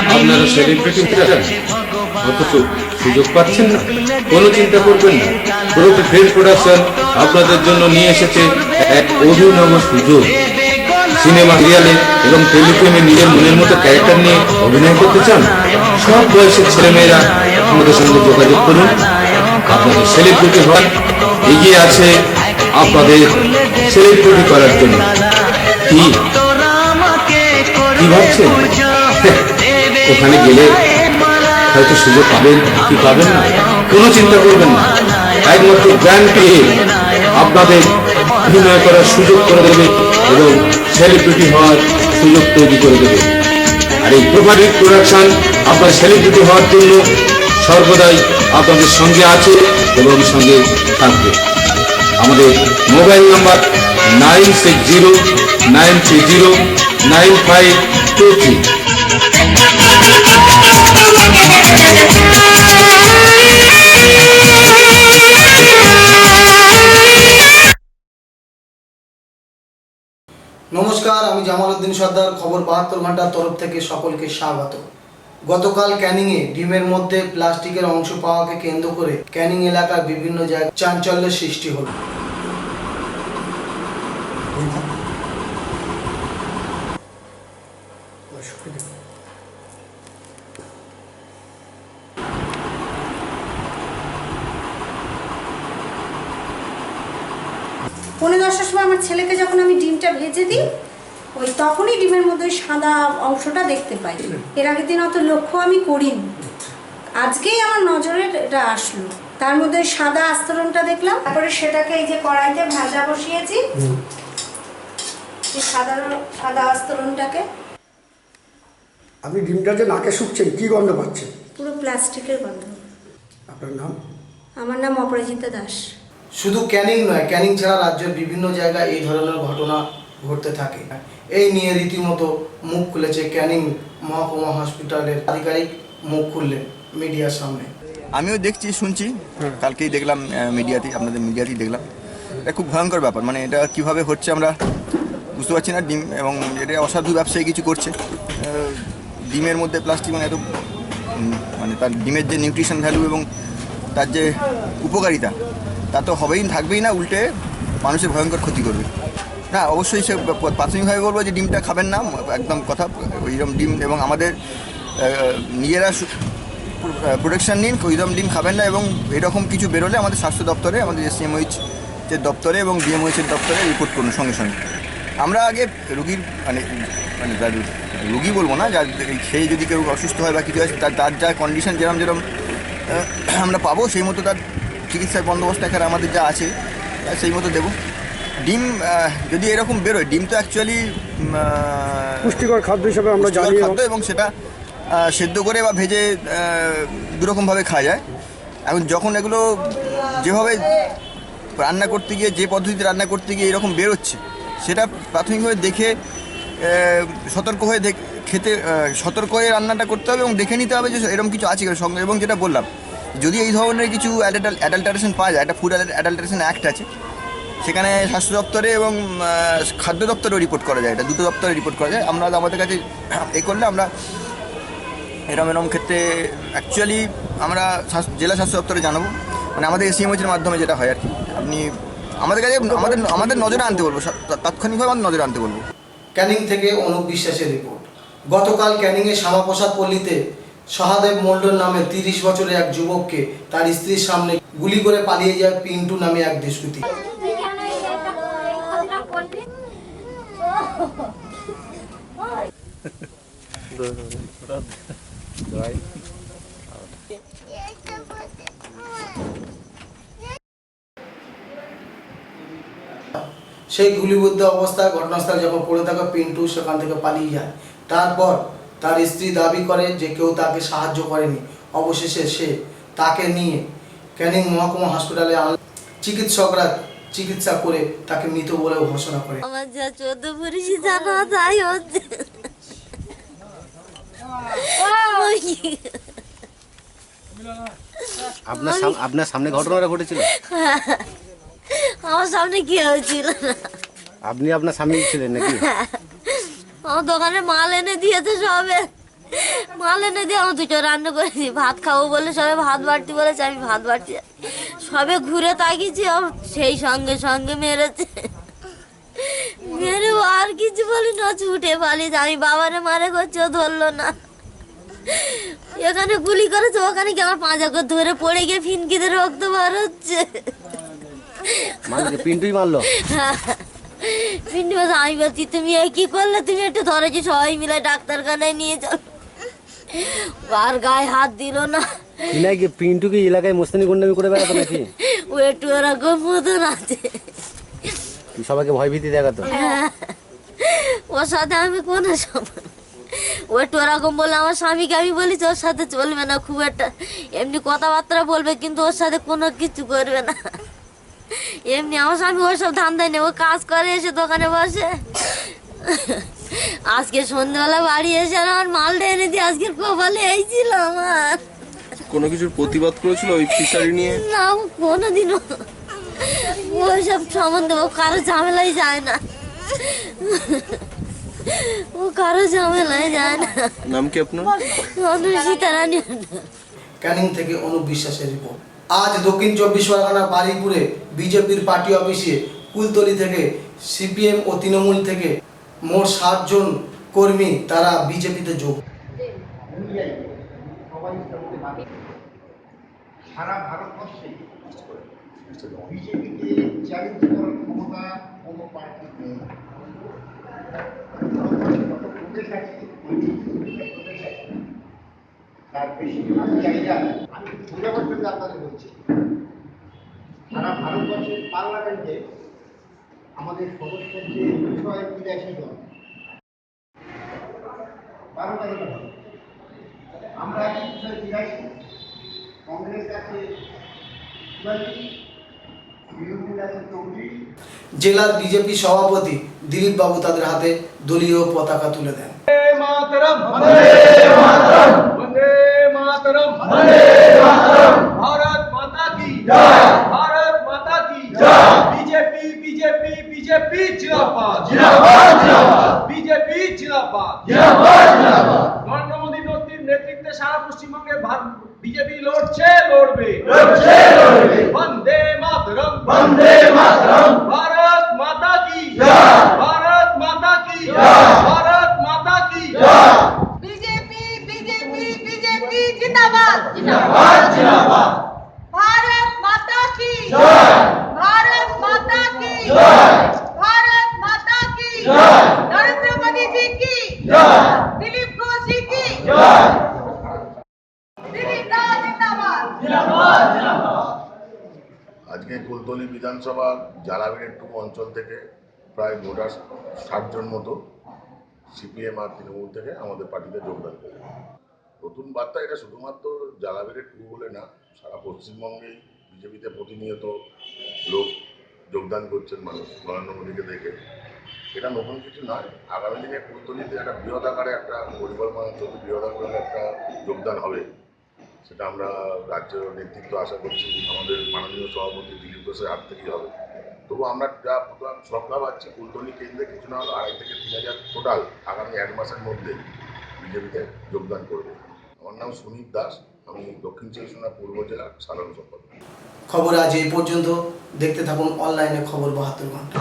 আপনারা সেলিব্রিটি চান অথচ সুযোগ পাচ্ছেন না, কোনো চিন্তা করবেন না। প্রবি ফিল্ম প্রোডাকশন আপনাদের জন্য নিয়ে এসেছে এক অভিনব সুযোগ। সিনেমা, সিরিয়ালে এবং টেলিফিল্মে নিজের মনের মতো ক্যারেক্টার নিয়ে অভিনয় করতে চান? সব বয়সের ছেলেমেয়েরা আমাদের সঙ্গে যোগাযোগ করুন। আপনাদের সেলিব্রিটি হন, এগিয়ে আছে আপনাদের সেলিব্রিটি করার জন্য। কি ভাবছেন? ওখানে গেলে হয়তো সুযোগ পাবেন কি পাবেন না, কোনো চিন্তা করবেন না। একমাত্র ব্র্যান্ড পেয়ে আপনাদের অভিনয় করার সুযোগ করে দেবে এবং সেলিব্রিটি হওয়ার সুযোগ তৈরি করে দেবে। আর এই প্রভাবিক প্রোডাকশন আপনার সেলিব্রিটি হওয়ার জন্য সর্বদাই আপনাদের সঙ্গে আছে এবং সঙ্গে থাকবে। আমাদের মোবাইল নাম্বার 9609309523। নমস্কার, আমি জামাল উদ্দিন সর্দার। খবর 72 ঘন্টার তরফ থেকে সকলকে স্বাগত। গতকাল ক্যানিংয়ে ডিমের মধ্যে প্লাস্টিকের অংশ পাওয়াকে কেন্দ্র করে ক্যানিং এলাকার বিভিন্ন জায়গায় চাঞ্চল্যের সৃষ্টি হল। পৌনে 10টার সময় আমার ছেলেকে যখন আমি ডিমটা ভেজে দিই, ওই তখনই ডিমের মধ্যে সাদা অংশটা দেখতে পাই। এর আগের দিন অত লক্ষ্য আমি করিনি, আজকেই আমার নজরে এটা আসলো। তার মধ্যে সাদা আস্তরণটা দেখলাম, তারপরে সেটাকে এই যে কড়াইতে ভাজা বসিয়েছি, এই সাদা আস্তরণটাকে। আপনি ডিমটা যে নাকে শুকছেন, কি গন্ধ পাচ্ছেন? পুরো প্লাস্টিকের গন্ধ। আপনার নাম? আমার নাম অপরাজিতা দাস। শুধু ক্যানিং নয়, ক্যানিং ছাড়া রাজ্যের বিভিন্ন জায়গায় এই ধরনের ঘটনা ঘটতে থাকে। এই নিয়ে রীতিমতো মুখ খুলেছে ক্যানিং মহকুমা হসপিটালের আধিকারিক। মুখ খুললেন মিডিয়ার সামনে। আমিও দেখছি, শুনছি, কালকেই দেখলাম মিডিয়াতেই, আপনাদের মিডিয়াতেই দেখলাম। এটা খুব ভয়ঙ্কর ব্যাপার। মানে এটা কীভাবে হচ্ছে আমরা বুঝতে পারছি না। ডিম এবং এটা অসাধু ব্যবসায়ী কিছু করছে। ডিমের মধ্যে প্লাস্টিক, মানে এত মানে তার ডিমের যে নিউট্রিশন ভ্যালু এবং তার যে উপকারিতা, তা তো হবেই, থাকবেই না, উল্টে মানুষের ভয়ঙ্কর ক্ষতি করবে। না, অবশ্যই সে প্রাথমিকভাবে বলবো যে ডিমটা খাবেন না, একদম কথা। ওইরকম ডিম এবং আমাদের নিজেরা প্রোটেকশান নিন, ওইরকম ডিম খাবেন না। এবং এরকম কিছু বেরোলে আমাদের স্বাস্থ্য দপ্তরে, আমাদের এসএমওইচের দপ্তরে এবং ডিএমওইচের দপ্তরে রিপোর্ট করুন সঙ্গে সঙ্গে। আমরা আগে রুগীর মানে যার রুগী বলবো না, যার সেই যদি কেউ অসুস্থ হয় বা কিছু হয়, তার যা কন্ডিশন যেরম আমরা পাবো, সেই মতো তার চিকিৎসার বন্দোবস্ত এখানে আমাদের যা আছে সেই মতো দেবো। ডিম যদি এরকম বেরোয়, ডিম তো অ্যাকচুয়ালি পুষ্টিকর খাদ্য হিসাবে আমরা জানি, খাদ্য, এবং সেটা সেদ্ধ করে বা ভেজে দুরকমভাবে খাওয়া যায়। এখন যখন এগুলো যেভাবে রান্না করতে গিয়ে, যে পদ্ধতিতে রান্না করতে গিয়ে এরকম বেরোচ্ছে, সেটা প্রাথমিকভাবে দেখে সতর্ক হয়ে সতর্ক হয়ে রান্নাটা করতে হবে এবং দেখে নিতে হবে যে এরকম কিছু আছে সঙ্গে। এবং যেটা বললাম, যদি এই ধরনের কিছু অ্যাডাল্টারেশন পাওয়া যায়, একটা ফুড অ্যাডাল্টারেশন অ্যাক্ট আছে, সেখানে স্বাস্থ্য দপ্তরে এবং খাদ্য দপ্তরেও রিপোর্ট করা যায়। এটা দুটো দপ্তরে রিপোর্ট করা যায়। আমরা আমাদের কাছে করলে আমরা এরম ক্ষেত্রে অ্যাকচুয়ালি আমরা জেলা স্বাস্থ্য দপ্তরে জানাবো, মানে আমাদের এসএমওইচের মাধ্যমে যেটা হয় আর কি। আপনি আমাদের কাছে আমাদের নজরে আনতে বলবো, তাৎক্ষণিকভাবে আমাদের নজরে আনতে বলবো। ক্যানিং থেকে অনুপ বিশ্বাসের রিপোর্ট। গতকাল ক্যানিংয়ের শ্যামাপ্রসাদ পল্লীতে সহাদেব মণ্ডল নামে 30 বছরের এক যুবককে তার স্ত্রীর সামনে গুলি করে পালিয়ে যায় পিন্টু নামে এক দুষ্কৃতী। সেই গুলিবিদ্ধ অবস্থায় ঘটনাস্থলে যখন পড়ে থাকা পিন্টু সেখান থেকে পালিয়ে যায়। তারপর তার স্ত্রী দাবি করে যে কেউ তাকে সাহায্য করেনি। অবশেষে সে তাকে নিয়ে ক্যানিং মহকুমা হসপিটালে চিকিৎসকরা চিকিৎসা করে তাকে মৃত বলে ঘোষণা করে। আমার যা 14 পরিষি জানা তাই হচ্ছে। আপনার সামনে ঘটনাটা ঘটেছিল? আমার সামনে কেউ ছিল না। আপনি আপনার স্বামী ছিলেন নাকি? আমার দোকানে মাল এনে দিয়েছে সবে, মাল এনে দিয়ে আমার দুটো রান্না করেছি, ভাত খাবো বলে সবে ভাত বাড়তি বলেছে, আমি ভাত বাড়তি সবে ঘুরে তাকিয়েছি, সেই সঙ্গে সঙ্গে মেরেছে। মেরে আর কিছু বলি না, ছুটে পালিয়ে আমি বাবারে মারে করছি, ও ধরলো না। এখানে গুলি করেছে, ওখানে কি আমার পাঁজা করে ধরে পড়ে গিয়ে ফিনকিতে রক্ত বার হচ্ছে। পিন্টুই মারলো? পিন্টু বলছে, আমি বলছি তুমি এই কি করলে, তুমি একটু ধরেছি, সবাই মিলে ডাক্তারখানায় নিয়ে চল। আর গায়ে হাত দিল না। পিন্টু কি এলাকায় মোস্তানি গুন্ডামি করে বেড়াতো নাকি? ও একটু ওরকম মতন আছে। সবাইকে ভয় ভীতি দেখাতো? ওর সাথে আমি কোনো সময়, ও একটু ওরকম বলে আমার স্বামীকে আমি বলেছি ওর সাথে চলবে না খুব একটা, এমনি কথাবার্তা বলবে কিন্তু ওর সাথে কোনো কিছু করবে না। এমনি আমার স্বামী ওর সব ধান্দায় নেই, ও কাজ করে এসে দোকানে বসে। আজকে সন্ধ্যাবেলা বাড়ি এসে আমার মালটা এনে দিয়ে আজকের কপালে এই ছিল আমার। কোনো কিছুর প্রতিবাদ করেছিল ওই ফিশারি নিয়ে? না, কোনোদিনও ওইসব সম্বন্ধে ও কারো ঝামেলাই যায় না, ও কারো ঝামেলায় যায় না। নাম কি আপনার? সীতারানী। ক্যানিং থেকে অনুপ বিশ্বাসের রিপোর্ট। আজ দক্ষিণ 24 পরগনার বারুইপুরে বিজেপির পার্টি অফিসে কুলতলি থেকে সিপিএম ও তৃণমূল থেকে মোট 60 জন কর্মী তারা বিজেপিতে যোগ। সারা ভারতবর্ষে বিজেপিকে চ্যালেঞ্জ করার ক্ষমতা কোনো পার্টি নেই। যত প্রদেশ আছে, প্রদেশ আছে, তার বেশিরভাগ জায়গায় আমি বোঝাবার জন্য আপনাদের বলছি, সারা ভারতবর্ষের পার্লামেন্টে আমাদের সদস্যের যে 283 জন, 12 জন আমরা আছি 283, কংগ্রেস আছে 42, বিরোধী আছে 34। জেলার বিজেপি সভাপতি দিলীপ বাবু তাদের হাতে দলীয় পতাকা তুলে দেন। मातरम वंदे मातरम वंदे मातरम वंदे मातरम भारत माता की जय भारत माता की जय बीजेपी बीजेपी बीजेपी जिंदाबाद जिंदाबाद जिंदाबाद बीजेपी जिंदाबाद जिंदाबाद जिंदाबाद नरेंद्र मोदी नेतृत्वे सारा पश्चिमबंगे बीजेपी लड़ছে লড়বে वंदे मातरम भारत माता की जय भारत माता की जय भारत माता की बीजेपी बीजेपी बीजेपी जिंदाबाद जिंदाबाद जिंदाबाद भारत माता की जय भारत माता की जय भारत माता की जय नरेंद्र मोदी जी की जय दिलीप घोष जी की जय दिलीप दा जिंदाबाद जिंदाबाद जिंदाबाद। আজকে কুলতলি বিধানসভা জালাবেড় 2 অঞ্চল থেকে প্রায় ভোটার 60 জন মতো সিপিএম আর তৃণমূল থেকে আমাদের পার্টিতে যোগদান করে। নতুন বার্তা, এটা শুধুমাত্র জালাবেড় 2 বলে না, সারা পশ্চিমবঙ্গেই বিজেপিতে প্রতিনিয়ত লোক যোগদান করছেন মানুষ নরেন্দ্র মোদীকে দেখে। এটা নতুন কিছু নয়, আগামী দিনে কুলতলিতে একটা বৃহৎ আকারে একটা পরিকল্পনা চলছে, বৃহৎ আকারে একটা যোগদান হবে, সেটা আমরা রাজ্য নেতৃত্ব আশা করছি আমাদের মাননীয় সভাপতি দিলীপ ঘোষের হাত থেকেই হবে। তবু আমরা যা সংখ্যা পাচ্ছি কুলতলি কেন্দ্রে কিছু না হলে 2,500 থেকে 3,000 টোটাল আগামী 1 মাসের মধ্যে বিজেপিতে যোগদান করবে। আমার নাম সুনীত দাস, আমি দক্ষিণ 24 পূর্ব জেলার সাধারণ সম্পাদক। খবর আজ এই পর্যন্ত। দেখতে থাকুন অনলাইনে খবর 72 ঘন্টা।